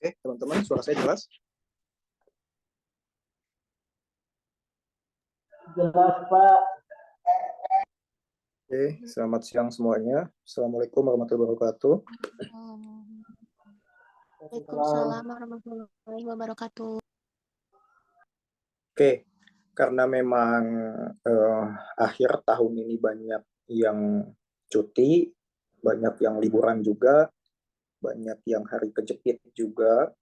Oke, teman-teman, suara saya jelas? Jelas, Pak. Oke, selamat siang semuanya. Assalamualaikum warahmatullahi wabarakatuh. Waalaikumsalam warahmatullahi wabarakatuh. Oke, karena memang akhir tahun ini banyak yang cuti, banyak yang liburan juga, banyak yang hari kejepit juga.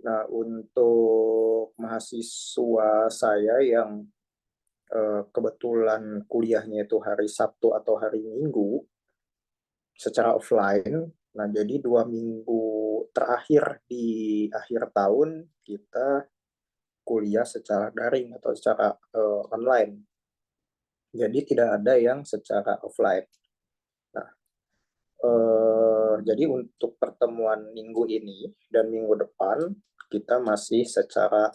Nah, untuk mahasiswa saya yang kebetulan kuliahnya itu hari Sabtu atau hari Minggu secara offline. Nah, jadi 2 minggu terakhir di akhir tahun kita kuliah secara daring atau secara online. Jadi tidak ada yang secara offline. Nah, jadi untuk pertemuan minggu ini dan minggu depan kita masih secara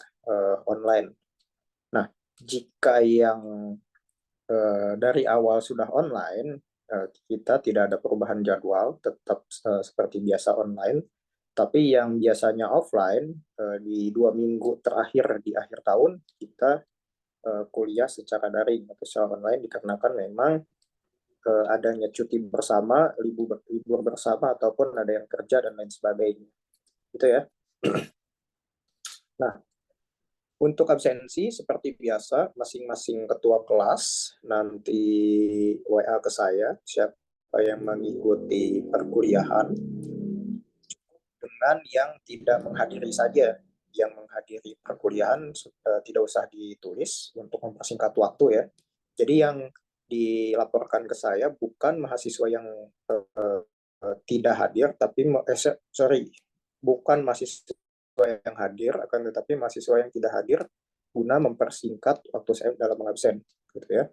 online. Nah, jika yang dari awal sudah online, kita tidak ada perubahan jadwal, tetap seperti biasa online. Tapi yang biasanya offline, di 2 minggu terakhir di akhir tahun, kita kuliah secara daring atau secara online dikarenakan memang adanya cuti bersama, libur bersama, ataupun ada yang kerja dan lain sebagainya. Gitu ya. Nah, untuk absensi, seperti biasa, masing-masing ketua kelas nanti WA ke saya, siapa yang mengikuti perkuliahan, dengan yang tidak menghadiri saja. Yang menghadiri perkuliahan tidak usah ditulis untuk mempersingkat waktu ya. Jadi yang dilaporkan ke saya bukan mahasiswa yang tidak hadir, tapi bukan mahasiswa yang hadir, akan tetapi mahasiswa yang tidak hadir guna mempersingkat waktu saya dalam mengabsen, gitu ya.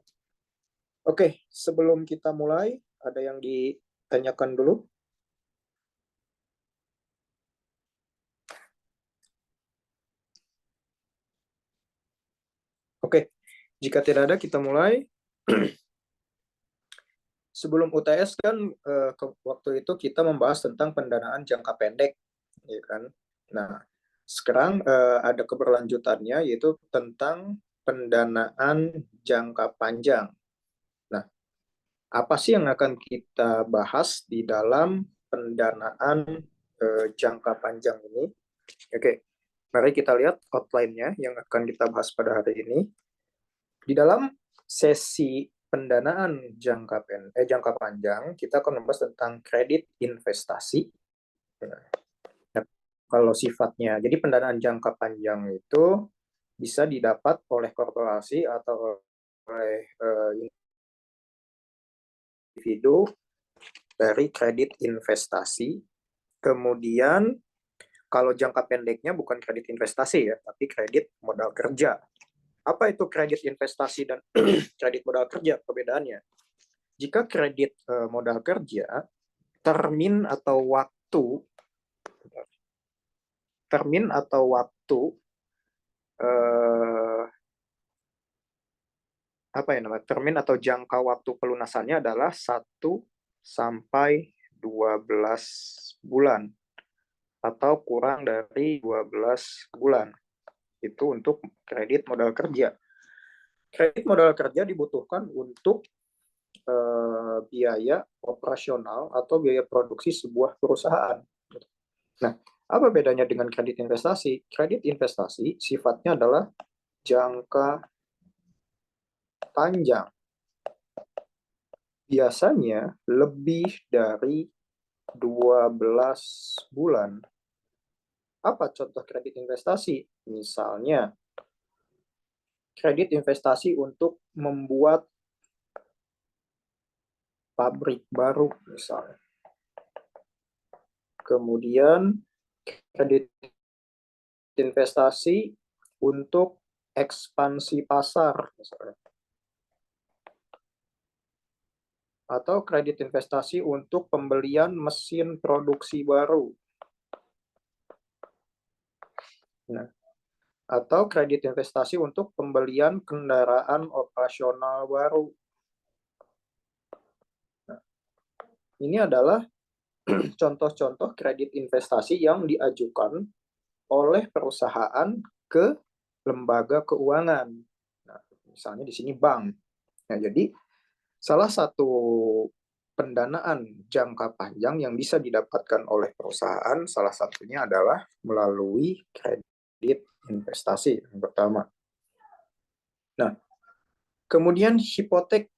Oke, sebelum kita mulai, ada yang ditanyakan dulu? Oke, jika tidak ada, kita mulai. Sebelum UTS kan waktu itu kita membahas tentang pendanaan jangka pendek, ya kan? Nah, sekarang ada keberlanjutannya yaitu tentang pendanaan jangka panjang. Nah, apa sih yang akan kita bahas di dalam pendanaan jangka panjang ini? Oke, mari kita lihat outline-nya yang akan kita bahas pada hari ini. Di dalam sesi pendanaan jangka panjang, kita akan membahas tentang kredit investasi. Nah, kalau sifatnya, jadi pendanaan jangka panjang itu bisa didapat oleh korporasi atau oleh individu dari kredit investasi. Kemudian kalau jangka pendeknya bukan kredit investasi ya, tapi kredit modal kerja. Apa itu kredit investasi dan kredit modal kerja? Perbedaannya, jika kredit modal kerja, termin atau waktu termin atau jangka waktu pelunasannya adalah 1 sampai 12 bulan atau kurang dari 12 bulan. Itu untuk kredit modal kerja. Kredit modal kerja dibutuhkan untuk biaya operasional atau biaya produksi sebuah perusahaan. Nah, apa bedanya dengan kredit investasi? Kredit investasi sifatnya adalah jangka panjang. Biasanya lebih dari 12 bulan. Apa contoh kredit investasi? Misalnya, kredit investasi untuk membuat pabrik baru misalnya. Kemudian kredit investasi untuk ekspansi pasar misalnya. Atau kredit investasi untuk pembelian mesin produksi baru. Nah, atau kredit investasi untuk pembelian kendaraan operasional baru. Nah, ini adalah contoh-contoh kredit investasi yang diajukan oleh perusahaan ke lembaga keuangan. Nah, misalnya di sini bank. Nah, jadi salah satu pendanaan jangka panjang yang bisa didapatkan oleh perusahaan salah satunya adalah melalui kredit investasi yang pertama. Nah, kemudian hipotek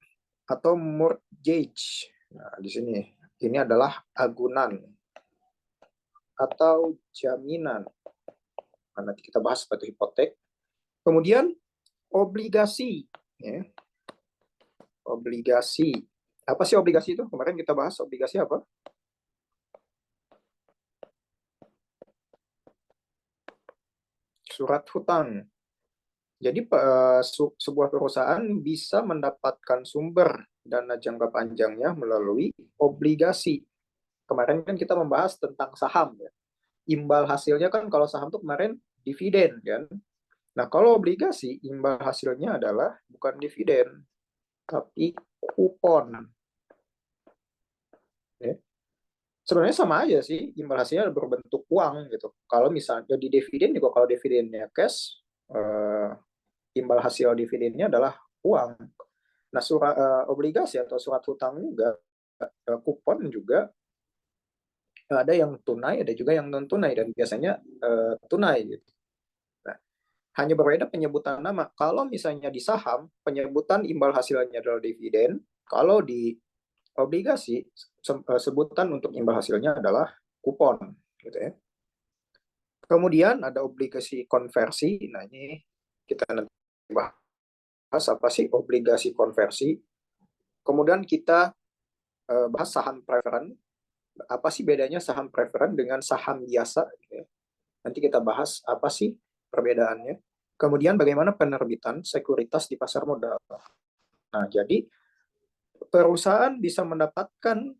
atau mortgage. Nah, di sini ini adalah agunan atau jaminan. Nah, nanti kita bahas seperti hipotek. Kemudian obligasi, ya. Obligasi. Apa sih obligasi itu? Kemarin kita bahas obligasi apa? Surat hutang. Jadi sebuah perusahaan bisa mendapatkan sumber dana jangka panjangnya melalui obligasi. Kemarin kan kita membahas tentang saham, ya. Imbal hasilnya kan kalau saham tuh kemarin dividen, kan. Nah, kalau obligasi imbal hasilnya adalah bukan dividen, tapi kupon. Ya. Sebenarnya sama aja sih, imbal hasilnya berbentuk uang gitu. Kalau misalnya di dividen juga, kalau dividennya cash, imbal hasil dividennya adalah uang. Nah, obligasi atau surat hutang juga, kupon juga ada yang tunai, ada juga yang non tunai, dan biasanya tunai gitu. Nah, hanya berbeda penyebutan nama. Kalau misalnya di saham, penyebutan imbal hasilnya adalah dividen. Kalau di obligasi, sebutan untuk imbal hasilnya adalah kupon, gitu ya. Kemudian ada obligasi konversi. Nah, ini kita nanti bahas apa sih obligasi konversi. Kemudian kita bahas saham preferen. Apa sih bedanya saham preferen dengan saham biasa, gitu ya. Nanti kita bahas apa sih perbedaannya. Kemudian bagaimana penerbitan sekuritas di pasar modal. Nah, jadi perusahaan bisa mendapatkan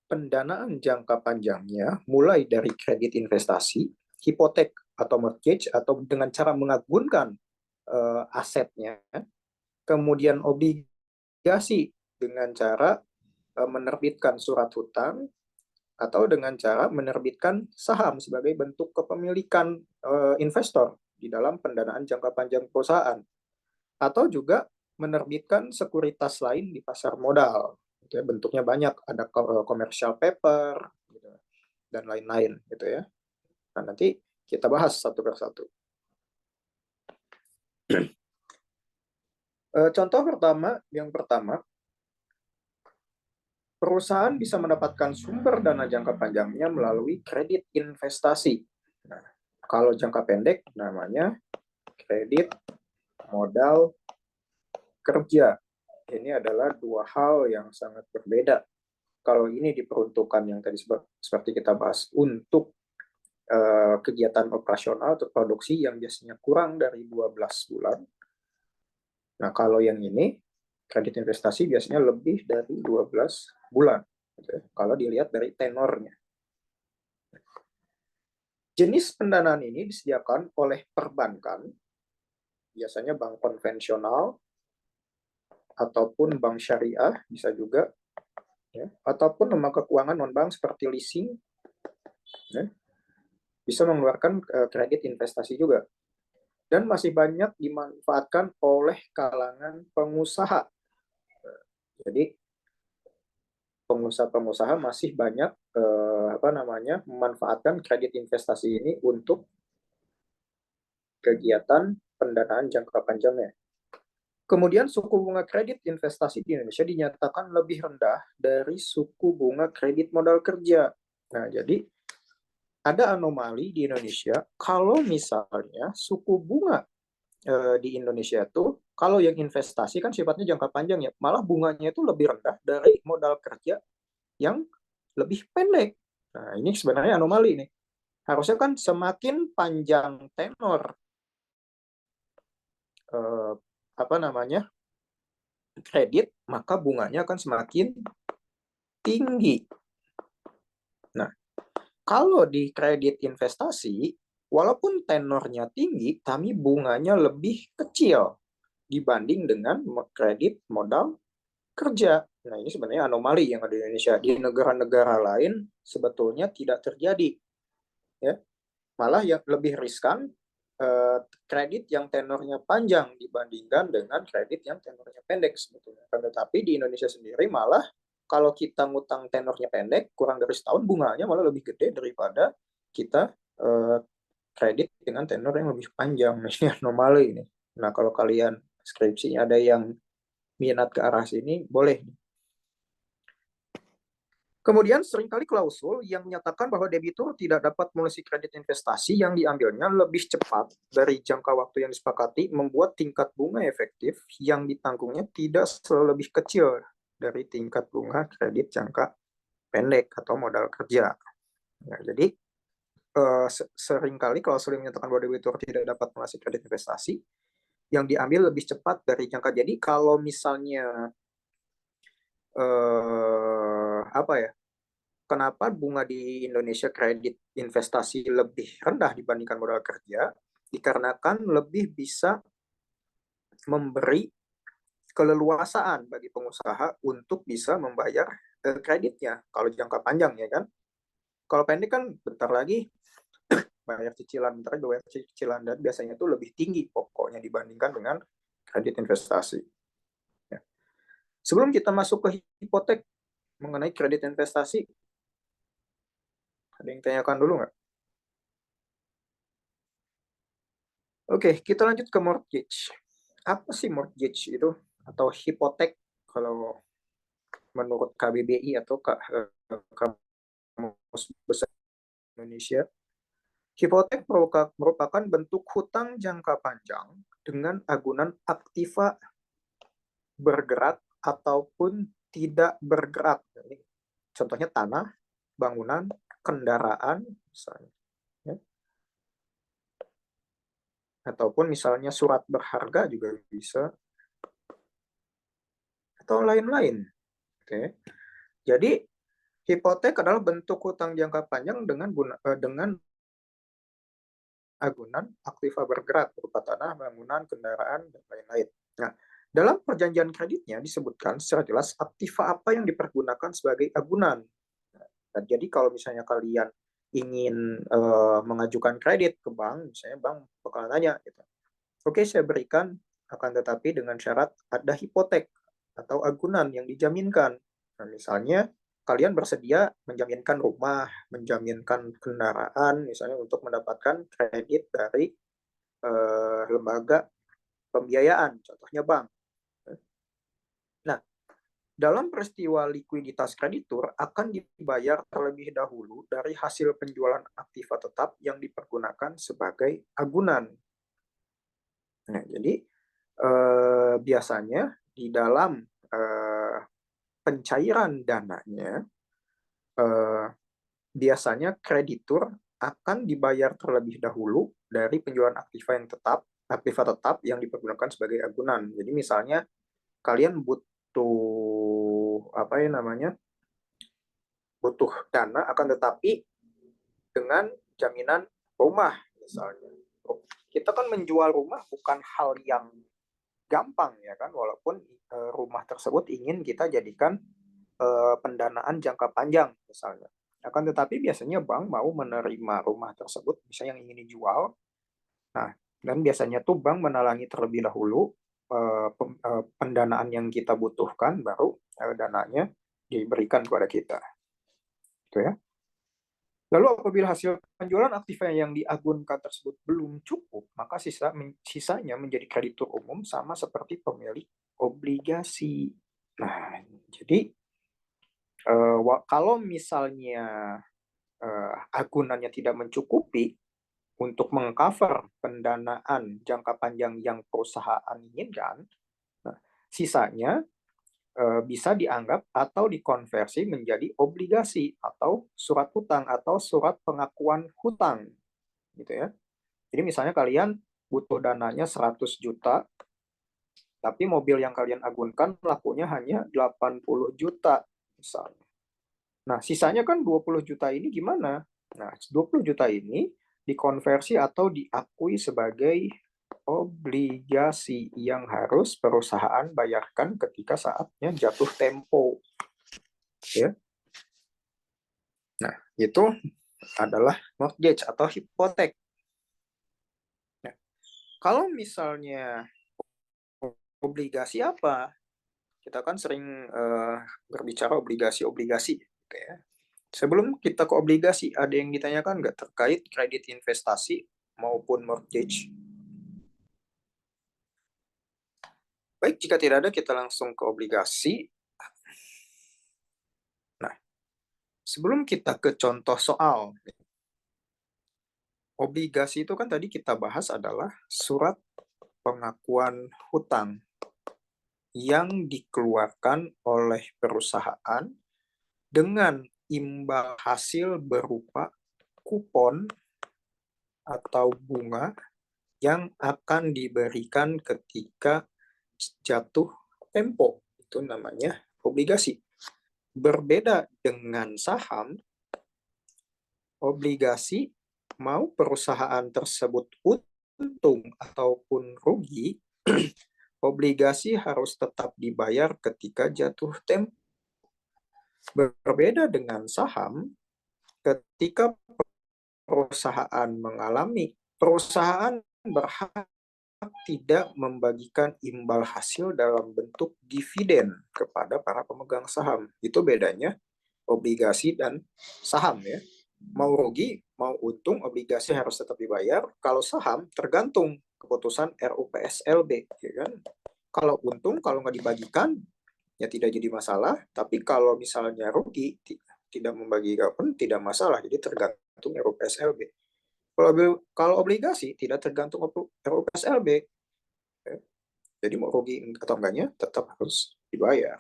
pendanaan jangka panjangnya mulai dari kredit investasi, hipotek atau mortgage, atau dengan cara mengagunkan asetnya, kemudian obligasi dengan cara menerbitkan surat hutang, atau dengan cara menerbitkan saham sebagai bentuk kepemilikan investor di dalam pendanaan jangka panjang perusahaan, atau juga menerbitkan sekuritas lain di pasar modal. Gitu ya, bentuknya banyak, ada commercial paper gitu, dan lain-lain gitu ya. Nah, nanti kita bahas satu persatu. Contoh yang pertama, perusahaan bisa mendapatkan sumber dana jangka panjangnya melalui kredit investasi. Nah, kalau jangka pendek namanya kredit modal kerja. Ini adalah dua hal yang sangat berbeda. Kalau ini diperuntukkan yang tadi seperti kita bahas untuk kegiatan operasional atau produksi yang biasanya kurang dari 12 bulan. Nah, kalau yang ini kredit investasi biasanya lebih dari 12 bulan. Kalau dilihat dari tenornya. Jenis pendanaan ini disediakan oleh perbankan, biasanya bank konvensional, ataupun bank syariah, bisa juga, ya, ataupun lembaga keuangan non-bank seperti leasing, ya, bisa mengeluarkan kredit investasi juga. Dan masih banyak dimanfaatkan oleh kalangan pengusaha. Jadi pengusaha-pengusaha masih banyak memanfaatkan kredit investasi ini untuk kegiatan pendanaan jangka panjangnya. Kemudian suku bunga kredit investasi di Indonesia dinyatakan lebih rendah dari suku bunga kredit modal kerja. Nah, jadi ada anomali di Indonesia kalau misalnya suku bunga di Indonesia itu, kalau yang investasi kan sifatnya jangka panjang ya, malah bunganya itu lebih rendah dari modal kerja yang lebih pendek. Nah, ini sebenarnya anomali nih. Harusnya kan semakin panjang tenor eh, kredit, maka bunganya akan semakin tinggi. Nah, kalau di kredit investasi, walaupun tenornya tinggi, tapi bunganya lebih kecil dibanding dengan kredit modal kerja. Nah, ini sebenarnya anomali yang ada di Indonesia. Di negara-negara lain sebetulnya tidak terjadi, ya. Malah yang lebih riskan kredit yang tenornya panjang dibandingkan dengan kredit yang tenornya pendek sebetulnya. Tetapi di Indonesia sendiri malah kalau kita ngutang tenornya pendek kurang dari setahun, bunganya malah lebih gede daripada kita kredit dengan tenor yang lebih panjang. Ini anomali ini. Nah, kalau kalian skripsinya ada yang minat ke arah sini, boleh. Kemudian seringkali klausul yang menyatakan bahwa debitur tidak dapat melunasi kredit investasi yang diambilnya lebih cepat dari jangka waktu yang disepakati membuat tingkat bunga efektif yang ditanggungnya tidak selalu lebih kecil dari tingkat bunga kredit jangka pendek atau modal kerja. Nah, jadi seringkali klausul yang menyatakan bahwa debitur tidak dapat melunasi kredit investasi yang diambil lebih cepat dari jangka. Jadi kalau misalnya apa ya? Kenapa bunga di Indonesia kredit investasi lebih rendah dibandingkan modal kerja? Dikarenakan lebih bisa memberi keleluasaan bagi pengusaha untuk bisa membayar kreditnya kalau jangka panjang, ya kan. Kalau pendek kan bentar lagi bayar cicilan, bentar lagi bayar cicilan, dan biasanya itu lebih tinggi pokoknya dibandingkan dengan kredit investasi. Ya. Sebelum kita masuk ke hipotek mengenai kredit investasi, ada yang tanyakan dulu nggak? Oke, kita lanjut ke mortgage. Apa sih mortgage itu? Atau hipotek kalau menurut KBBI atau Kamus Besar Indonesia. Hipotek merupakan bentuk hutang jangka panjang dengan agunan aktiva bergerak ataupun tidak bergerak. Contohnya tanah, bangunan, kendaraan, misalnya. Ya. Ataupun misalnya surat berharga juga bisa. Atau lain-lain. Oke. Jadi hipotek adalah bentuk hutang jangka panjang dengan agunan aktiva bergerak berupa tanah, bangunan, kendaraan, dan lain-lain. Nah, dalam perjanjian kreditnya disebutkan secara jelas aktiva apa yang dipergunakan sebagai agunan. Nah, jadi kalau misalnya kalian ingin mengajukan kredit ke bank, misalnya bank bakal tanya, gitu. Oke, saya berikan, akan tetapi dengan syarat ada hipotek atau agunan yang dijaminkan. Nah, misalnya kalian bersedia menjaminkan rumah, menjaminkan kendaraan, misalnya untuk mendapatkan kredit dari lembaga pembiayaan, contohnya bank. Nah, dalam peristiwa likuiditas kreditur akan dibayar terlebih dahulu dari hasil penjualan aktiva tetap yang dipergunakan sebagai agunan. Nah, jadi biasanya di dalam pencairan dananya, biasanya kreditur akan dibayar terlebih dahulu dari penjualan aktiva tetap yang dipergunakan sebagai agunan. Jadi misalnya kalian butuh butuh dana, akan tetapi dengan jaminan rumah misalnya. Kita kan menjual rumah bukan hal yang gampang, ya kan, walaupun rumah tersebut ingin kita jadikan pendanaan jangka panjang misalnya. Akan tetapi biasanya bank mau menerima rumah tersebut misalnya yang ingin dijual. Nah, dan biasanya tuh bank menalangi terlebih dahulu pendanaan yang kita butuhkan, baru dananya diberikan kepada kita. Gitu ya. Lalu apabila hasil penjualan aktiva yang diagunkan tersebut belum cukup, maka sisanya menjadi kreditur umum sama seperti pemilik obligasi. Nah, jadi kalau misalnya agunannya tidak mencukupi untuk mengcover pendanaan jangka panjang yang perusahaan inginkan, nah, sisanya bisa dianggap atau dikonversi menjadi obligasi atau surat hutang atau surat pengakuan hutang, gitu ya. Jadi misalnya kalian butuh dananya 100 juta, tapi mobil yang kalian agunkan lakunya hanya 80 juta misalnya. Nah, sisanya kan 20 juta ini gimana? Nah, 20 juta ini dikonversi atau diakui sebagai obligasi yang harus perusahaan bayarkan ketika saatnya jatuh tempo. Ya. Nah, itu adalah mortgage atau hipotek. Nah, kalau misalnya obligasi apa? Kita kan sering berbicara obligasi-obligasi. Gitu ya. Sebelum kita ke obligasi, ada yang ditanyakan nggak terkait kredit investasi maupun mortgage? Baik, jika tidak ada, kita langsung ke obligasi. Nah, sebelum kita ke contoh soal, obligasi itu kan tadi kita bahas adalah surat pengakuan hutang yang dikeluarkan oleh perusahaan dengan imbal hasil berupa kupon atau bunga yang akan diberikan ketika jatuh tempo. Itu namanya obligasi. Berbeda dengan saham, obligasi mau perusahaan tersebut untung ataupun rugi, obligasi harus tetap dibayar ketika jatuh tempo. Berbeda dengan saham, ketika perusahaan berhak tidak membagikan imbal hasil dalam bentuk dividen kepada para pemegang saham. Itu bedanya obligasi dan saham ya. Mau rugi, mau untung, obligasi harus tetap dibayar. Kalau saham, tergantung keputusan RUPSLB. Ya kan? Kalau untung, kalau nggak dibagikan, ya tidak jadi masalah. Tapi kalau misalnya rugi, tidak membagikan pun tidak masalah. Jadi tergantung RUPSLB. Kalau obligasi, tidak tergantung RUPSLB. Jadi mau rugi atau enggaknya, tetap harus dibayar.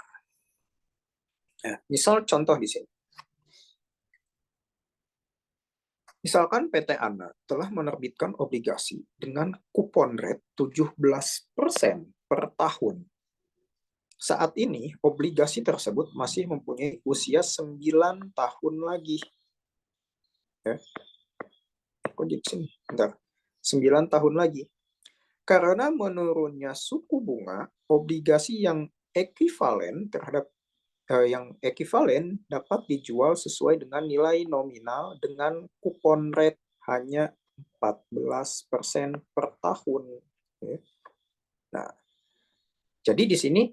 Nah, misal contoh di sini. Misalkan PT ANA telah menerbitkan obligasi dengan kupon rate 17% per tahun. Saat ini, obligasi tersebut masih mempunyai usia 9 tahun lagi. Ya. Kok di sini? Bentar. 9 tahun lagi. Karena menurunnya suku bunga, obligasi yang ekuivalen dapat dijual sesuai dengan nilai nominal dengan kupon rate hanya 14% per tahun. Nah, jadi di sini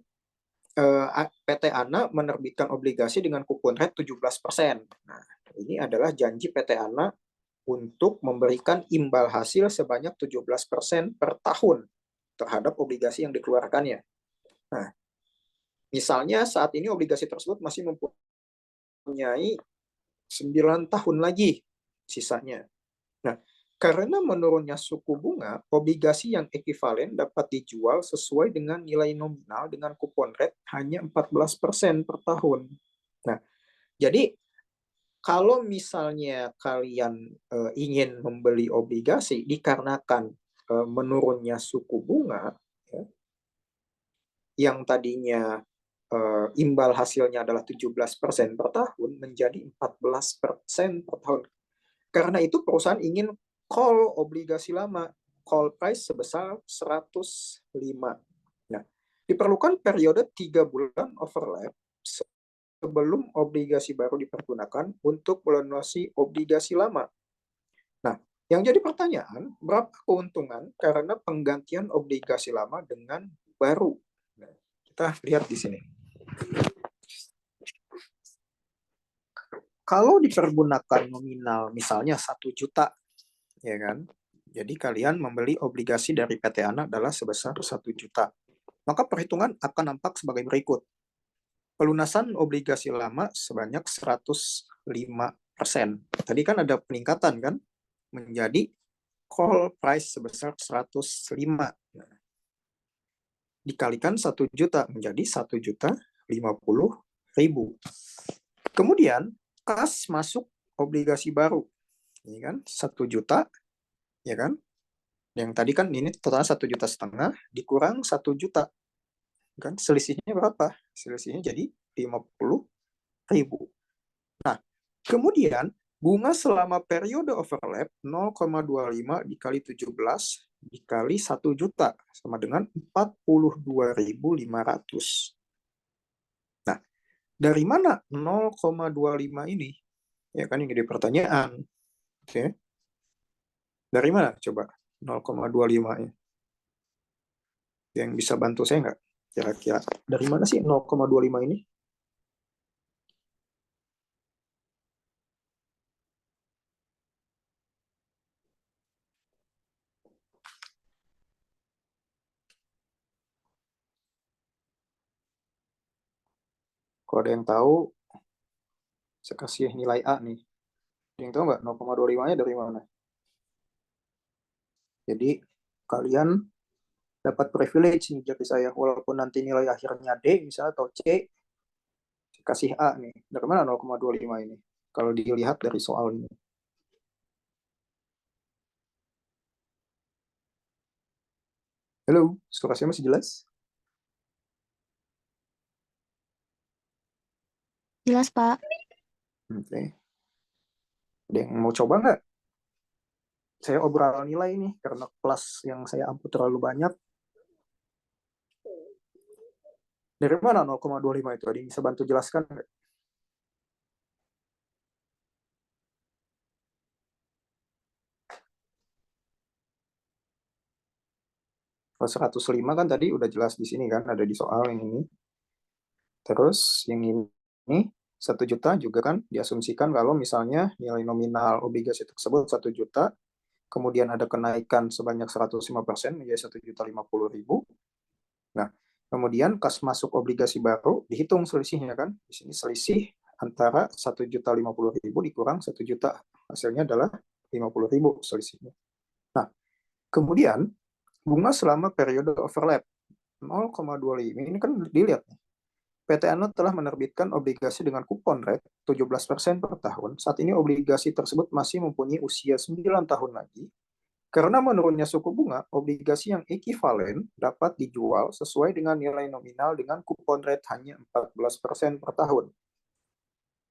PT ANA menerbitkan obligasi dengan kupon rate 17%. Nah, ini adalah janji PT ANA untuk memberikan imbal hasil sebanyak 17% per tahun terhadap obligasi yang dikeluarkannya. Nah, misalnya saat ini obligasi tersebut masih mempunyai 9 tahun lagi sisanya. Nah, karena menurunnya suku bunga, obligasi yang ekuivalen dapat dijual sesuai dengan nilai nominal dengan kupon rate hanya 14% per tahun. Nah, jadi kalau misalnya kalian ingin membeli obligasi dikarenakan menurunnya suku bunga, ya, yang tadinya imbal hasilnya adalah 17% per tahun menjadi 14% per tahun. Karena itu perusahaan ingin call obligasi lama, call price sebesar 105. Nah, diperlukan periode 3 bulan overlap sebelum obligasi baru dipergunakan untuk melunasi obligasi lama. Nah, yang jadi pertanyaan, berapa keuntungan karena penggantian obligasi lama dengan baru? Nah, kita lihat di sini. Kalau dipergunakan nominal misalnya 1 juta, ya kan? Jadi kalian membeli obligasi dari PT ANA adalah sebesar 1 juta. Maka perhitungan akan nampak sebagai berikut. Pelunasan obligasi lama sebanyak 105%. Tadi kan ada peningkatan kan? Menjadi call price sebesar 105. Dikalikan 1 juta menjadi 1.050.000. Kemudian kas masuk obligasi baru. Ini kan 1 juta, ya kan? Yang tadi kan ini total 1,5 juta dikurang 1 juta. Kan selisihnya berapa? Selisihnya jadi 50.000. Nah, kemudian Bunga selama periode overlap 0,25 dikali 17 dikali 1 juta sama dengan 42.500. Nah, dari mana 0,25 ini? Ya kan ini pertanyaan. Oke. Dari mana coba 0,25-nya? Yang bisa bantu saya nggak? Kira-kira dari mana sih 0,25 ini? Kalau ada yang tahu, saya kasih nilai A nih. Ada yang tahu nggak 0,25-nya dari mana? Jadi kalian dapat privilege nih jadi saya. Walaupun nanti nilai akhirnya D misalnya atau C, saya kasih A nih. Dari mana 0,25 ini? Kalau dilihat dari soal ini. Halo, suara saya masih jelas? Jelas, Pak. Oke. Ada yang mau coba nggak? Saya obrol nilai ini karena kelas yang saya ampu terlalu banyak. Dari mana 0,25 itu? Ada yang bisa bantu jelaskan nggak? Kalau 105 kan tadi udah jelas di sini kan, ada di soal yang ini. Terus yang ini 1 juta juga kan diasumsikan kalau misalnya nilai nominal obligasi tersebut 1 juta, kemudian ada kenaikan sebanyak 105% menjadi 1.050.000. Nah, kemudian kas masuk obligasi baru dihitung selisihnya kan. Di sini selisih antara 1.050.000 dikurang 1 juta. Hasilnya adalah 50.000 selisihnya. Nah, kemudian bunga selama periode overlap 0,25 ini kan dilihat nih. PT Anu telah menerbitkan obligasi dengan kupon rate 17% per tahun. Saat ini obligasi tersebut masih mempunyai usia 9 tahun lagi. Karena menurunnya suku bunga, obligasi yang ekivalen dapat dijual sesuai dengan nilai nominal dengan kupon rate hanya 14% per tahun.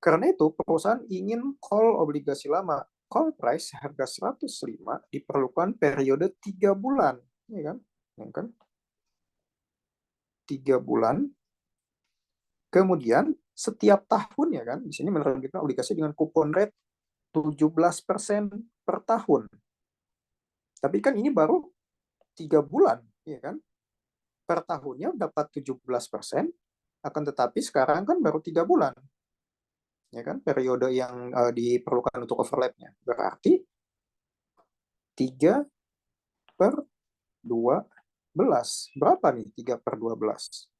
Karena itu, perusahaan ingin call obligasi lama. Call price harga 105 diperlukan periode 3 bulan. Ya kan? Ya kan? 3 bulan. Kemudian, setiap tahun ya kan, di sini menerbitkan obligasi dengan kupon rate 17% per tahun. Tapi kan ini baru 3 bulan, ya kan? Per tahunnya dapat 17%, akan tetapi sekarang kan baru 3 bulan, ya kan? Periode yang diperlukan untuk overlapnya. Berarti 3 per 12. Berapa nih 3 per 12?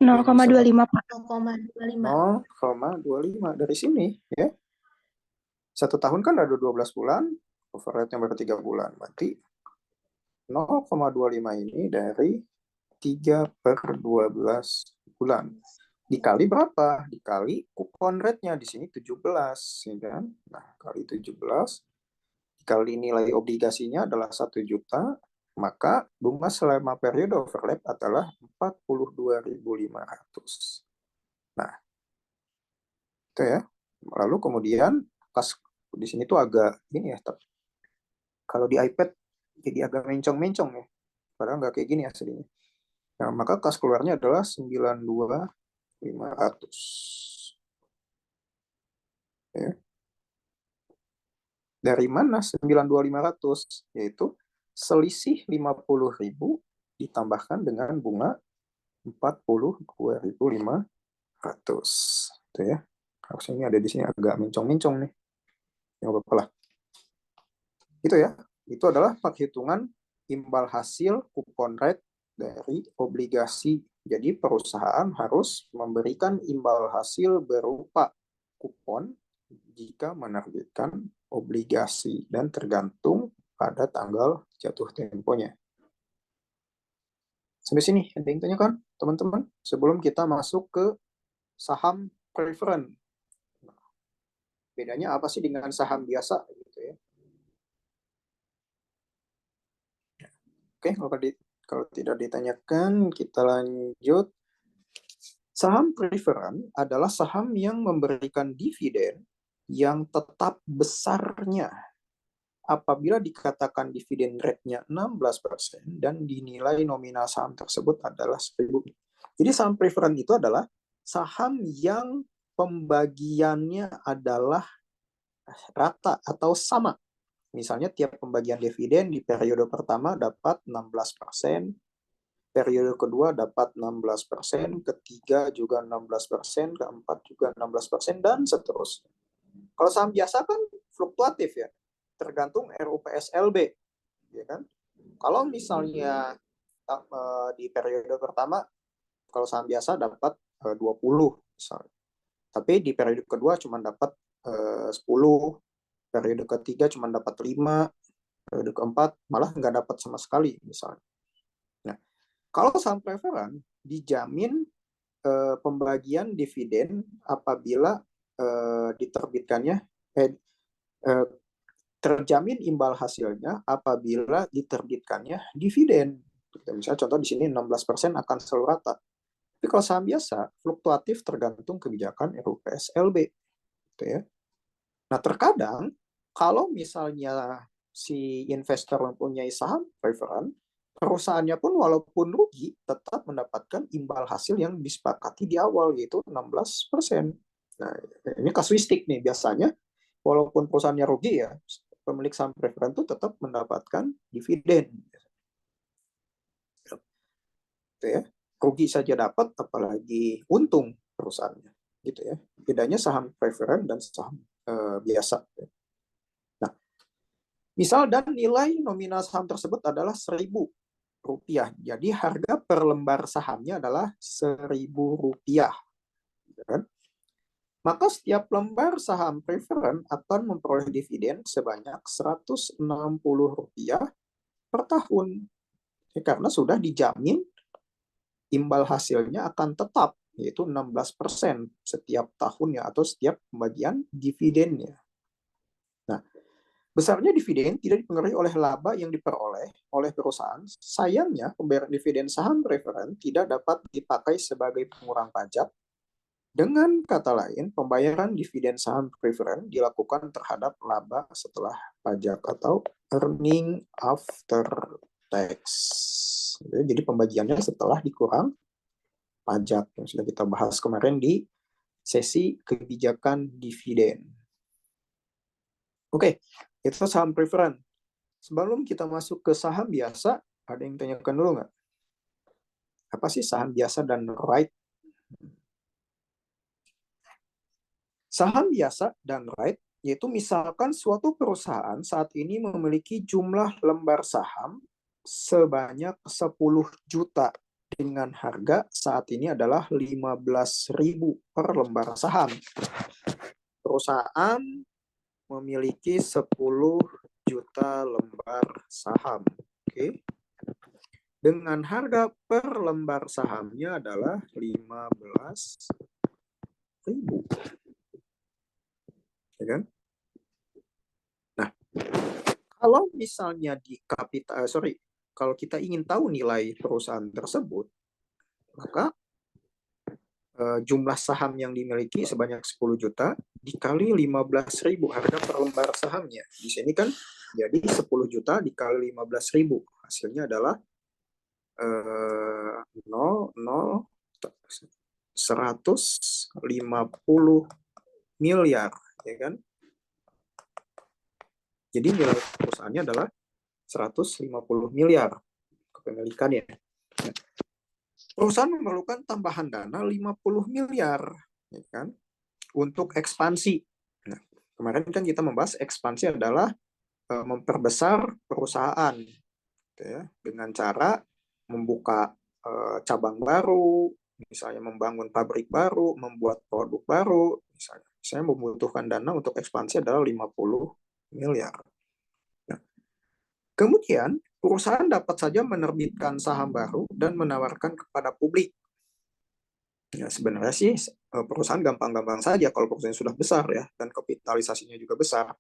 0,25, Pak. 0,25. 0,25 dari sini, ya. 1 tahun kan ada 12 bulan, overlapnya baru 3 bulan. Berarti 0,25 ini dari 3 per 12 bulan. Dikali berapa? Dikali kupon rate-nya di sini 17, ya kan? Nah, kali 17 dikali nilai obligasinya adalah 1 juta, maka bunga selama periode overlap adalah 42.500. Nah, itu ya. Lalu kemudian kas di sini tuh agak gini ya, kalau di iPad jadi agak mencong-mencong ya. Padahal nggak kayak gini aslinya. Nah, maka kas keluarnya adalah 92.500. Ya. Dari mana 92.500? Yaitu selisih 50.000 ditambahkan dengan bunga 42.500. Itu ya. Harusnya ini ada di sini agak mencong-mencong nih. Ya apa-apa lah. Itu ya. Itu adalah perhitungan imbal hasil kupon rate dari obligasi. Jadi perusahaan harus memberikan imbal hasil berupa kupon jika menerbitkan obligasi dan tergantung pada tanggal jatuh temponya. Sampai sini ada yang tanyakan, teman-teman? Sebelum kita masuk ke saham preferred. Bedanya apa sih dengan saham biasa gitu ya? Oke, kalau tidak ditanyakan, kita lanjut. Saham preferred adalah saham yang memberikan dividen yang tetap besarnya apabila dikatakan dividen rate-nya 16% dan dinilai nominal saham tersebut adalah 1.000. Jadi saham preferred itu adalah saham yang pembagiannya adalah rata atau sama. Misalnya tiap pembagian dividen di periode pertama dapat 16%, periode kedua dapat 16%, ketiga juga 16%, keempat juga 16%, dan seterusnya. Kalau saham biasa kan fluktuatif ya, tergantung RUPSLB, ya kan? Kalau misalnya di periode pertama, kalau saham biasa dapat 20 misalnya. Tapi di periode kedua cuma dapat 10, periode ketiga cuma dapat 5, periode keempat malah nggak dapat sama sekali misalnya. Nah, kalau saham preferred dijamin pembagian dividen apabila diterbitkannya terjamin imbal hasilnya apabila diterbitkannya dividen. Misalnya contoh di sini 16% akan selalu rata. Tapi kalau saham biasa fluktuatif tergantung kebijakan RUPSLB, gitu ya. Nah, terkadang kalau misalnya si investor mempunyai saham preferred, perusahaannya pun walaupun rugi tetap mendapatkan imbal hasil yang disepakati di awal, yaitu 16%. Nah, ini kasuistik nih, biasanya walaupun perusahaannya rugi ya, pemilik saham preferred itu tetap mendapatkan dividen. Gitu ya. Rugi saja dapat, apalagi untung perusahaannya. Gitu ya. Bedanya saham preferred dan saham biasa. Nah, misal dan nilai nominal saham tersebut adalah Rp1.000. Jadi harga per lembar sahamnya adalah Rp1.000. Kan? Maka setiap lembar saham preferred akan memperoleh dividen sebanyak Rp160 per tahun. Ya, karena sudah dijamin imbal hasilnya akan tetap, yaitu 16% setiap tahunnya atau setiap pembagian dividennya. Nah, besarnya dividen tidak dipengaruhi oleh laba yang diperoleh oleh perusahaan. Sayangnya, pembayaran dividen saham preferred tidak dapat dipakai sebagai pengurang pajak. Dengan kata lain, pembayaran dividen saham preferred dilakukan terhadap laba setelah pajak atau earning after tax. Jadi pembagiannya setelah dikurang pajak yang sudah kita bahas kemarin di sesi kebijakan dividen. Oke, itu saham preferred. Sebelum kita masuk ke saham biasa, ada yang tanyakan dulu nggak? Apa sih saham biasa dan right? Saham biasa dan right yaitu misalkan suatu perusahaan saat ini memiliki jumlah lembar saham sebanyak 10 juta dengan harga saat ini adalah 15.000 per lembar saham. Perusahaan memiliki 10 juta lembar saham. Oke. Dengan harga per lembar sahamnya adalah 15.000. Ya kan? Nah, kalau misalnya kalau kita ingin tahu nilai perusahaan tersebut, maka jumlah saham yang dimiliki sebanyak 10 juta dikali 15.000 harga per lembar sahamnya. Di sini kan jadi 10 juta dikali 15.000. Hasilnya adalah 150 miliar, ya kan? Jadi nilai perusahaannya adalah 150 miliar kepemilikannya. Perusahaan memerlukan tambahan dana 50 miliar, ya kan, untuk ekspansi. Nah, kemarin kan kita membahas ekspansi adalah memperbesar perusahaan, gitu ya, dengan cara membuka cabang baru, misalnya membangun pabrik baru, membuat produk baru, misalnya. Saya membutuhkan dana untuk ekspansi adalah 50 miliar. Nah, kemudian perusahaan dapat saja menerbitkan saham baru dan menawarkan kepada publik. Ya, sebenarnya sih perusahaan gampang-gampang saja kalau perusahaan sudah besar ya dan kapitalisasinya juga besar.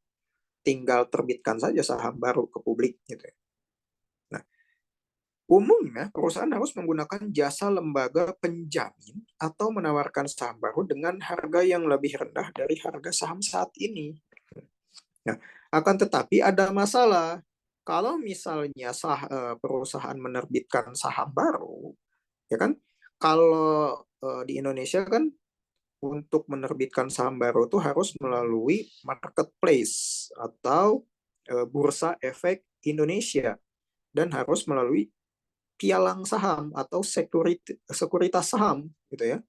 Tinggal terbitkan saja saham baru ke publik gitu ya. Nah, Umumnya, perusahaan harus menggunakan jasa lembaga penjamin atau menawarkan saham baru dengan harga yang lebih rendah dari harga saham saat ini. Nah, akan tetapi ada masalah. Kalau misalnya perusahaan menerbitkan saham baru, ya kan? Kalau di Indonesia kan untuk menerbitkan saham baru itu harus melalui marketplace atau bursa efek Indonesia dan harus melalui pialang saham atau sekuritas saham gitu ya.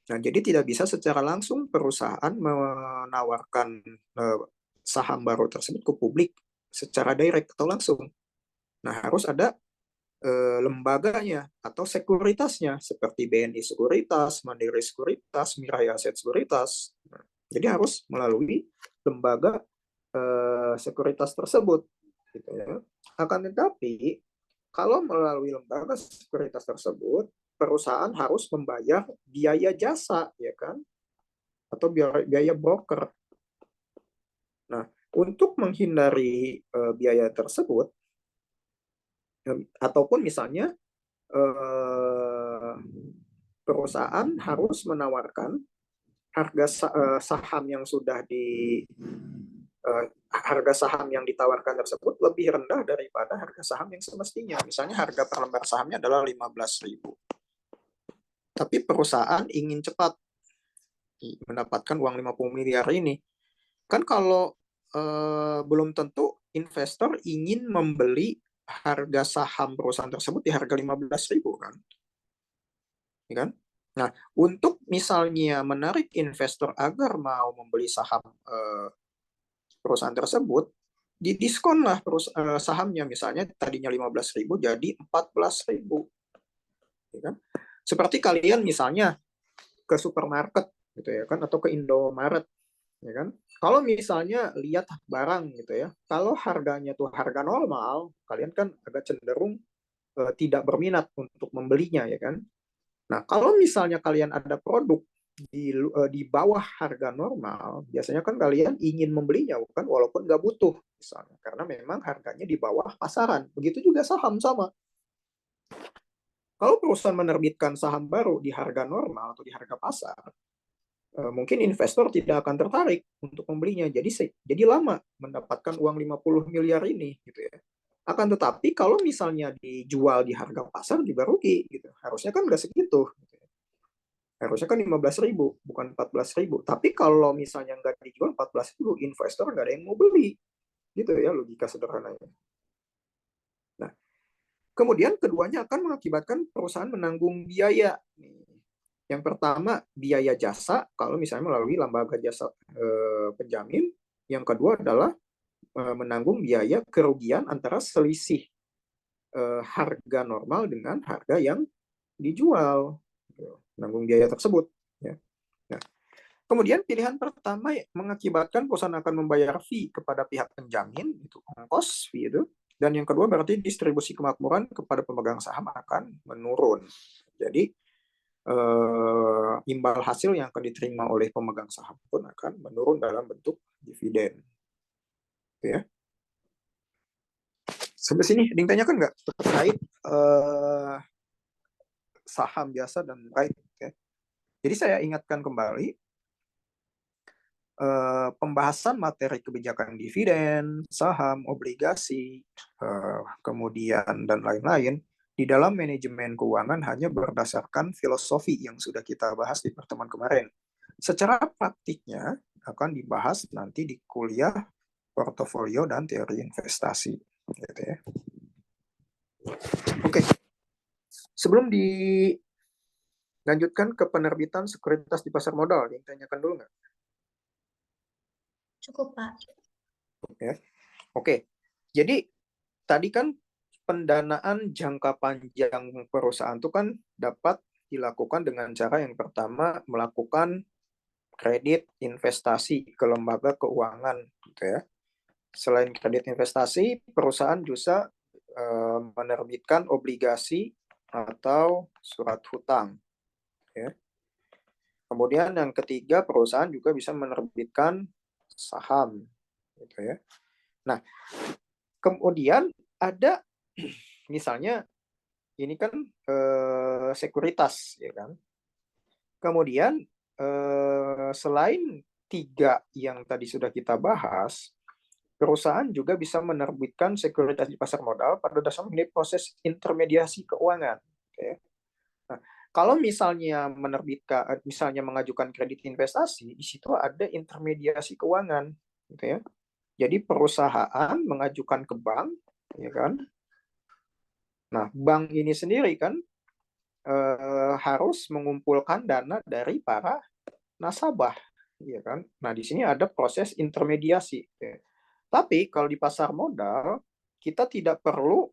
Nah, jadi tidak bisa secara langsung perusahaan menawarkan saham baru tersebut ke publik secara direct atau langsung. Nah, harus ada lembaganya atau sekuritasnya seperti BNI Sekuritas, Mandiri Sekuritas, Mirai Aset Sekuritas. Nah, jadi harus melalui lembaga sekuritas tersebut gitu ya. Akan tetapi kalau melalui lembaga sekuritas tersebut, perusahaan harus membayar biaya jasa, ya kan? Atau biaya broker. Nah, untuk menghindari biaya tersebut, ataupun misalnya perusahaan harus menawarkan harga saham yang sudah harga saham yang ditawarkan tersebut lebih rendah daripada harga saham yang semestinya. Misalnya harga per lembar sahamnya adalah 15.000. Tapi perusahaan ingin cepat mendapatkan uang 50 miliar ini. Kan kalau belum tentu investor ingin membeli harga saham perusahaan tersebut di harga 15.000 kan. Ya kan? Nah, untuk misalnya menarik investor agar mau membeli saham perusahaan tersebut, didiskonlah sahamnya, misalnya tadinya 15.000 jadi 14.000. Ya kan? Seperti kalian misalnya ke supermarket gitu ya kan, atau ke Indomaret ya kan. Kalau misalnya lihat barang gitu ya, kalau harganya tuh harga normal, kalian kan agak cenderung tidak berminat untuk membelinya ya kan. Nah, kalau misalnya kalian ada produk di bawah harga normal, biasanya kan kalian ingin membelinya kan, walaupun nggak butuh misalnya, karena memang harganya di bawah pasaran. Begitu juga saham sama. Kalau perusahaan menerbitkan saham baru di harga normal atau di harga pasar, mungkin investor tidak akan tertarik untuk membelinya. Jadi lama mendapatkan uang 50 miliar ini gitu ya. Akan tetapi kalau misalnya dijual di harga pasar juga rugi gitu. Harusnya kan nggak segitu. Gitu ya. Harusnya kan 15.000 bukan 14.000. Tapi kalau misalnya nggak dijual 14.000, investor nggak ada yang mau beli. Gitu ya logika sederhananya. Nah, kemudian keduanya akan mengakibatkan perusahaan menanggung biaya. Yang pertama, biaya jasa, kalau misalnya melalui lembaga jasa penjamin. Yang kedua adalah menanggung biaya kerugian antara selisih harga normal dengan harga yang dijual. Menanggung biaya tersebut. Ya. Nah, kemudian pilihan pertama mengakibatkan perusahaan akan membayar fee kepada pihak penjamin, itu ongkos fee itu. Dan yang kedua berarti distribusi kemakmuran kepada pemegang saham akan menurun. Jadi imbal hasil yang akan diterima oleh pemegang saham pun akan menurun dalam bentuk dividen. Ya. Sampai sini, ada yang tanyakan nggak terkait saham biasa dan right? Ya. Jadi saya ingatkan kembali, pembahasan materi kebijakan dividen, saham, obligasi, kemudian dan lain-lain di dalam manajemen keuangan hanya berdasarkan filosofi yang sudah kita bahas di pertemuan kemarin. Secara praktiknya akan dibahas nanti di kuliah portofolio dan teori investasi. Gitu ya. Oke, sebelum dilanjutkan ke penerbitan sekuritas di pasar modal, yang tanyakan dulu nggak? Cukup, Pak. Ya. Oke, jadi tadi kan pendanaan jangka panjang perusahaan itu kan dapat dilakukan dengan cara yang pertama melakukan kredit investasi ke lembaga keuangan gitu ya. Selain kredit investasi, perusahaan juga menerbitkan obligasi atau surat hutang ya. Kemudian yang ketiga, perusahaan juga bisa menerbitkan saham gitu ya. Nah, kemudian ada misalnya ini kan sekuritas, ya kan. Kemudian selain 3 yang tadi sudah kita bahas, perusahaan juga bisa menerbitkan sekuritas di pasar modal pada dasarnya proses intermediasi keuangan. Oke. Nah, kalau misalnya misalnya mengajukan kredit investasi, di situ ada intermediasi keuangan, gitu ya. Jadi perusahaan mengajukan ke bank, ya kan. Nah, bank ini sendiri kan harus mengumpulkan dana dari para nasabah, ya kan. Nah, di sini ada proses intermediasi. Ya. Tapi kalau di pasar modal, kita tidak perlu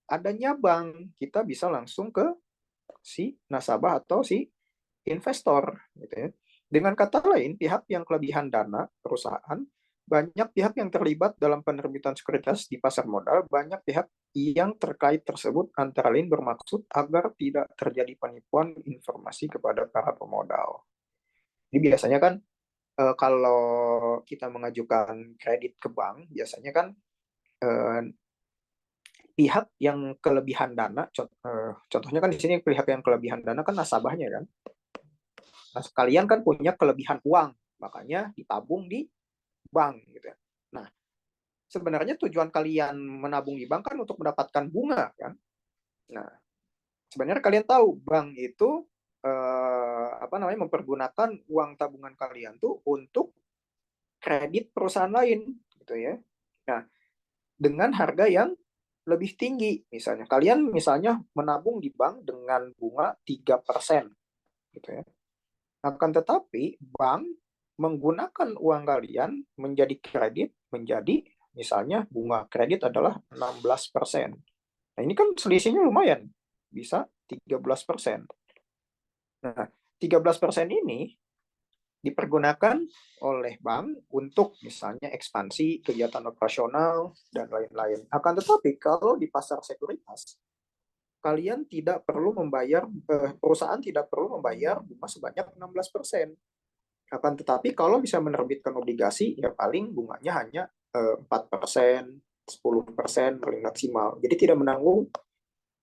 adanya bank, kita bisa langsung ke si nasabah atau si investor, gitu ya. Dengan kata lain, pihak yang kelebihan dana perusahaan, banyak pihak yang terlibat dalam penerbitan sekuritas di pasar modal, banyak pihak yang terkait tersebut antara lain bermaksud agar tidak terjadi penipuan informasi kepada para pemodal. Jadi biasanya kan kalau kita mengajukan kredit ke bank, biasanya kan eh, pihak yang kelebihan dana, contohnya kan di sini pihak yang kelebihan dana kan nasabahnya kan. Nah, kalian kan punya kelebihan uang, makanya ditabung di bank gitu ya. Nah, sebenarnya tujuan kalian menabung di bank kan untuk mendapatkan bunga kan. Nah, sebenarnya kalian tahu bank itu mempergunakan uang tabungan kalian tuh untuk kredit perusahaan lain gitu ya. Nah, dengan harga yang lebih tinggi. Misalnya kalian menabung di bank dengan bunga 3% gitu ya. Akan tetapi bank menggunakan uang kalian menjadi kredit menjadi misalnya bunga kredit adalah 16%. Nah, ini kan selisihnya lumayan. Bisa 13%. Nah, 13% ini dipergunakan oleh bank untuk misalnya ekspansi kegiatan operasional dan lain-lain. Akan tetapi kalau di pasar sekuritas, kalian tidak perlu membayar, perusahaan tidak perlu membayar bunga sebanyak 16%. Akan tetapi kalau bisa menerbitkan obligasi, ya paling bunganya hanya 4%, 10% paling maksimal. Jadi tidak menanggung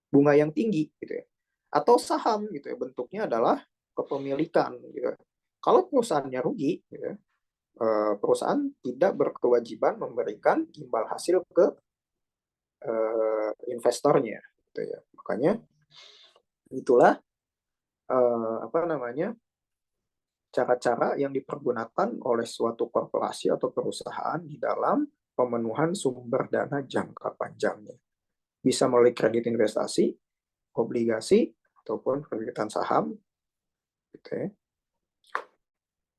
bunga yang tinggi gitu ya. Atau saham gitu ya, bentuknya adalah kepemilikan gitu ya. Kalau perusahaannya rugi gitu ya, perusahaan tidak berkewajiban memberikan imbal hasil ke investornya gitu ya. Makanya itulah cara-cara yang dipergunakan oleh suatu korporasi atau perusahaan di dalam pemenuhan sumber dana jangka panjangnya. Bisa melalui kredit investasi, obligasi, ataupun perwiritan saham. Gitu ya.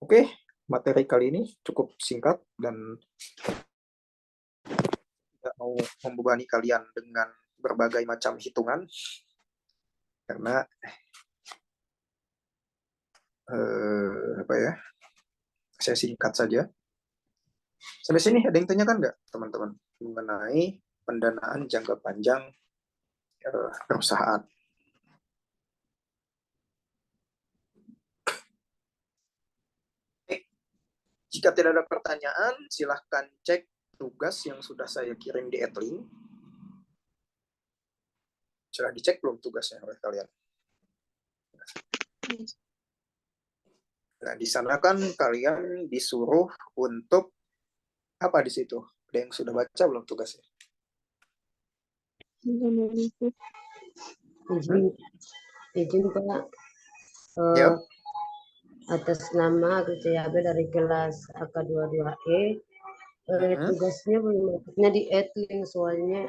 Oke, materi kali ini cukup singkat dan tidak mau membebani kalian dengan berbagai macam hitungan karena saya singkat saja. Sampai sini ada yang tanyakan nggak teman-teman mengenai pendanaan jangka panjang perusahaan? Jika tidak ada pertanyaan, silahkan cek tugas yang sudah saya kirim di Adlink. Sudah dicek belum tugasnya oleh kalian? Nah, di sana kan kalian disuruh untuk apa di situ? Ada yang sudah baca belum tugasnya? Izin Pak, Ya. atas nama Kristiabe dari kelas AK22E, tugasnya belum masuknya di Adlink soalnya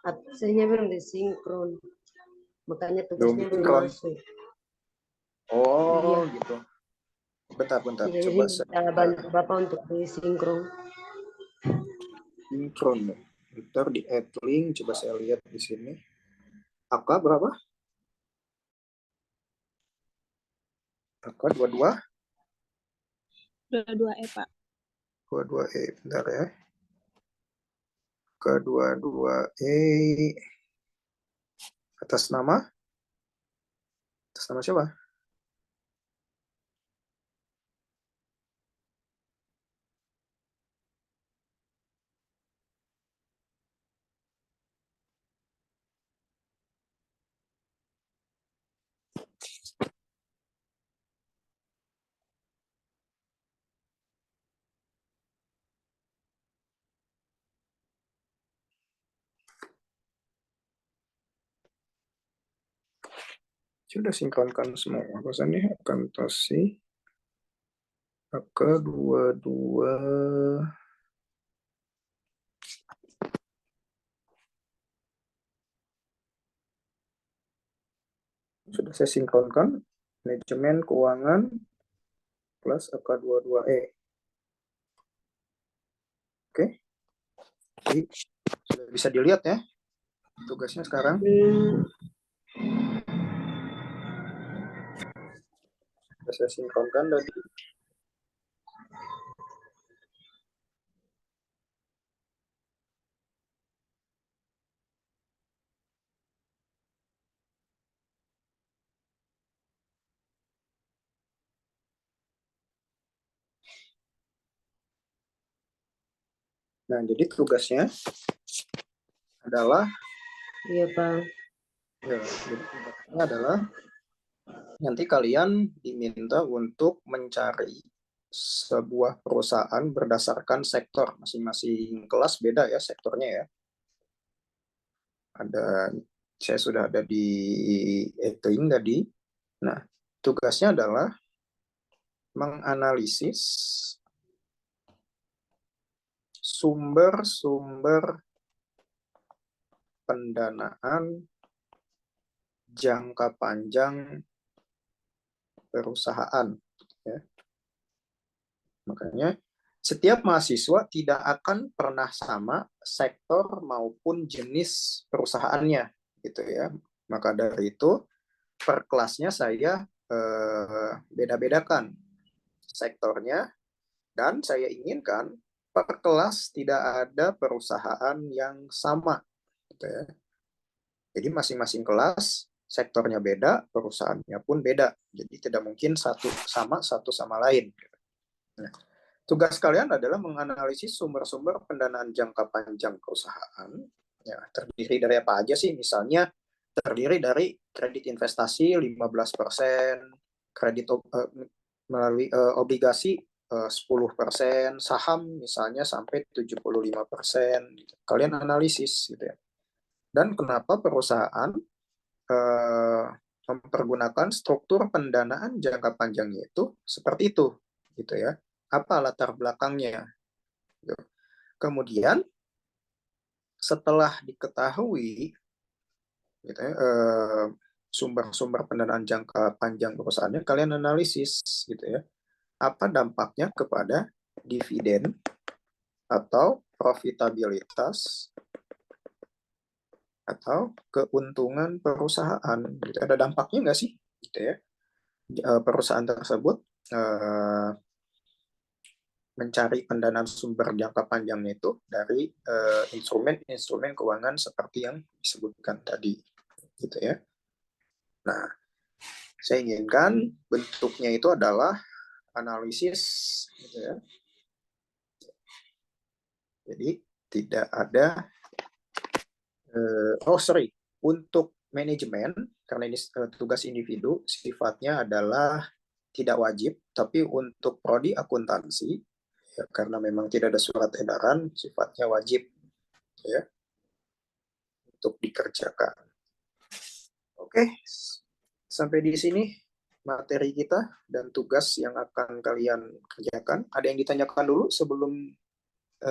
absennya belum disinkron, makanya tugasnya belum masuk. Oh, iya. Gitu. Bentar. Jadi Coba saya bantu Bapak untuk disinkron. sinkron. Bentar di Adlink, coba saya lihat di sini. AK berapa? AK 22? 22E, Pak. 22E, bentar ya. AK 22E atas nama? Atas nama siapa? Sudah sinkronkan semua pesannya akuntansi AK22. Sudah saya sinkronkan manajemen keuangan plus AK22E. Oke. Jadi sudah bisa dilihat ya tugasnya sekarang. Sudah saya sinkronkan tadi. Nah, jadi tugasnya adalah Iya, Pak. ya, jadi tugasnya adalah nanti kalian diminta untuk mencari sebuah perusahaan berdasarkan sektor. Masing-masing kelas beda ya sektornya ya. Saya sudah ada di Etling tadi. Nah, tugasnya adalah menganalisis sumber-sumber pendanaan jangka panjang perusahaan. Ya. Makanya setiap mahasiswa tidak akan pernah sama sektor maupun jenis perusahaannya, gitu ya. Maka dari itu per kelasnya saya beda-bedakan sektornya, dan saya inginkan per kelas tidak ada perusahaan yang sama, gitu ya. Jadi masing-masing kelas sektornya beda, perusahaannya pun beda. Jadi tidak mungkin satu sama lain. Nah, tugas kalian adalah menganalisis sumber-sumber pendanaan jangka panjang perusahaan. Ya, terdiri dari apa aja sih? Misalnya terdiri dari kredit investasi 15%, kredit melalui obligasi 10%, saham misalnya sampai 75%. Kalian analisis gitu ya. Dan kenapa perusahaan mempergunakan struktur pendanaan jangka panjangnya itu seperti itu, gitu ya. Apa latar belakangnya? Gitu. Kemudian setelah diketahui, gitu ya, sumber-sumber pendanaan jangka panjang perusahaannya, kalian analisis, gitu ya. Apa dampaknya kepada dividen atau profitabilitas atau keuntungan perusahaan, gitu. Ada dampaknya nggak sih, gitu ya, perusahaan tersebut mencari pendanaan sumber jangka panjangnya itu dari instrumen-instrumen keuangan seperti yang disebutkan tadi, gitu ya. Nah, saya inginkan bentuknya itu adalah analisis, gitu ya. Jadi tidak ada untuk manajemen, karena ini tugas individu, sifatnya adalah tidak wajib, tapi untuk prodi akuntansi, ya, karena memang tidak ada surat edaran, sifatnya wajib, ya, untuk dikerjakan. Oke, sampai di sini materi kita dan tugas yang akan kalian kerjakan. Ada yang ditanyakan dulu sebelum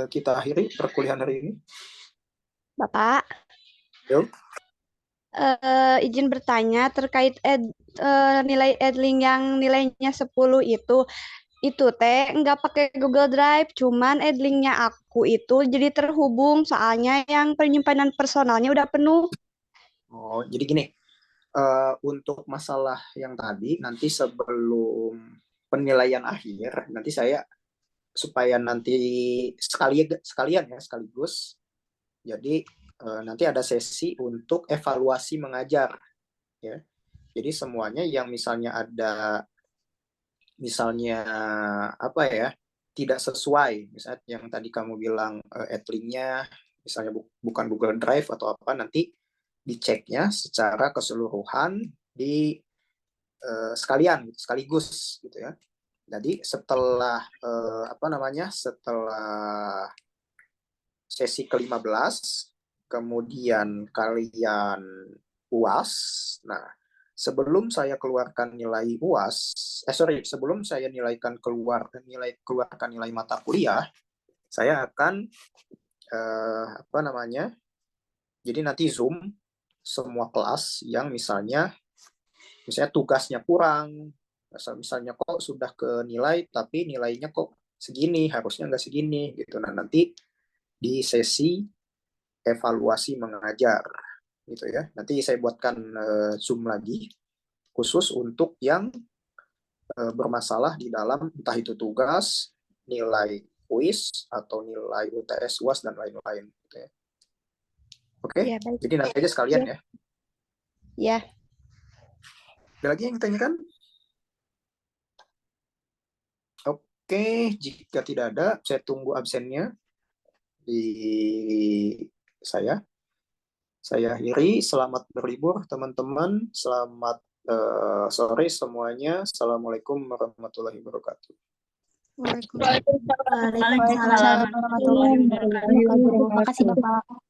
kita akhiri perkuliahan hari ini? Bapak, Yuk. izin bertanya terkait nilai Edling yang nilainya 10 itu teh nggak pakai Google Drive, cuman Edlingnya aku itu jadi terhubung soalnya yang penyimpanan personalnya udah penuh. Oh, jadi gini, untuk masalah yang tadi, nanti sebelum penilaian akhir, nanti saya supaya nanti sekalian ya sekaligus, jadi nanti ada sesi untuk evaluasi mengajar, ya. Jadi semuanya yang misalnya apa ya, tidak sesuai, misalnya yang tadi kamu bilang Edlingnya misalnya bukan Google Drive atau apa, nanti diceknya secara keseluruhan di sekaligus gitu ya. Jadi setelah setelah sesi ke-15, kemudian kalian UAS. Nah, sebelum saya keluarkan nilai UAS, sebelum saya keluarkan nilai mata kuliah, saya akan jadi nanti Zoom semua kelas yang misalnya tugasnya kurang, misalnya kok sudah ke nilai tapi nilainya kok segini, harusnya nggak segini gitu. Nah, nanti di sesi evaluasi mengajar gitu ya. Nanti saya buatkan Zoom lagi khusus untuk yang bermasalah di dalam entah itu tugas, nilai kuis atau nilai UTS, UAS dan lain-lain gitu ya. Oke, Ya, baik. jadi nanti aja sekalian ya. Ya. Ada lagi yang ditanyakan? Oke, jika tidak ada, saya tunggu absennya di saya. Saya akhiri. Selamat berlibur teman-teman. Selamat sore semuanya. Assalamualaikum warahmatullahi wabarakatuh. Waalaikumsalam warahmatullahi wabarakatuh. Terima kasih, Bapak.